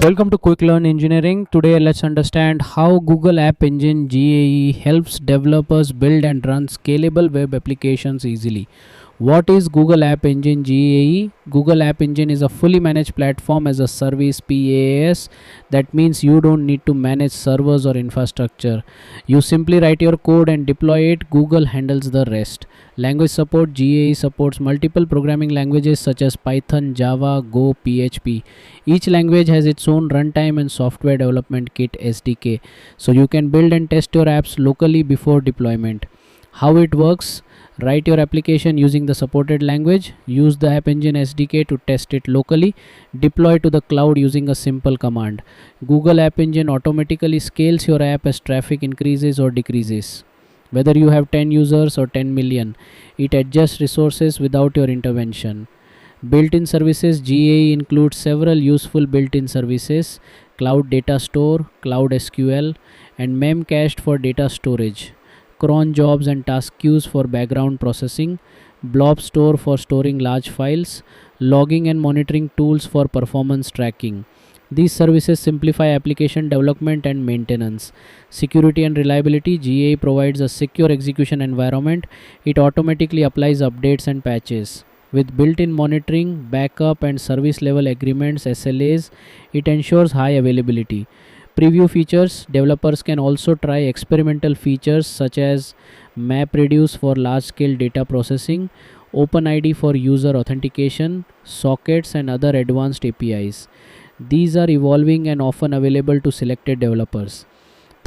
Welcome to Quick Learn Engineering. Today let's understand how Google App Engine GAE helps developers build and run scalable web applications easily. What is Google App Engine GAE? Google App Engine is a fully managed platform as a service PaaS. That means you don't need to manage servers or infrastructure. You simply write your code and deploy it. Google handles the rest. Language support: GAE supports multiple programming languages such as Python, Java, Go, PHP. Each language has its own runtime and software development kit SDK, so you can build and test your apps locally before deployment. How it works: write your application using the supported language, use the App Engine SDK to test it locally, deploy to the cloud using a simple command. Google App Engine automatically scales your app as traffic increases or decreases. Whether you have 10 users or 10 million, it adjusts resources without your intervention. Built-in services: GAE includes several useful built-in services: Cloud Data Store, Cloud SQL, and Memcached for data storage, cron jobs and task queues for background processing, blob store for storing large files, logging and monitoring tools for performance tracking. These services simplify application development and maintenance. Security and reliability: GAE provides a secure execution environment. It automatically applies updates and patches. With built-in monitoring, backup, and service level agreements (SLAs), it ensures high availability. Preview features: developers can also try experimental features such as MapReduce for large-scale data processing, OpenID for user authentication, sockets, and other advanced APIs. These are evolving and often available to selected developers.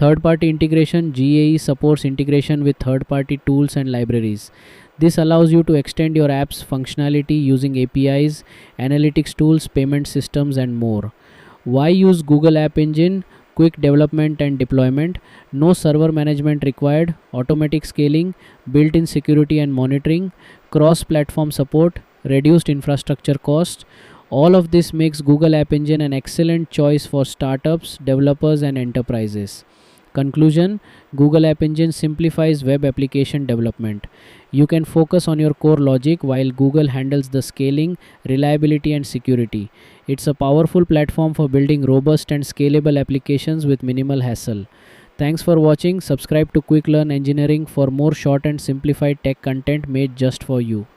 Third-party integration: GAE supports integration with third-party tools and libraries. This allows you to extend your app's functionality using APIs, analytics tools, payment systems, and more. Why use Google App Engine? Quick development and deployment, no server management required, automatic scaling, built-in security and monitoring, cross-platform support, reduced infrastructure costs. All of this makes Google App Engine an excellent choice for startups, developers, and enterprises. Conclusion: Google App Engine simplifies web application development. You can focus on your core logic while Google handles the scaling, reliability, and security. It's a powerful platform for building robust and scalable applications with minimal hassle. Thanks for watching. Subscribe to Quick Learn Engineering for more short and simplified tech content made just for you.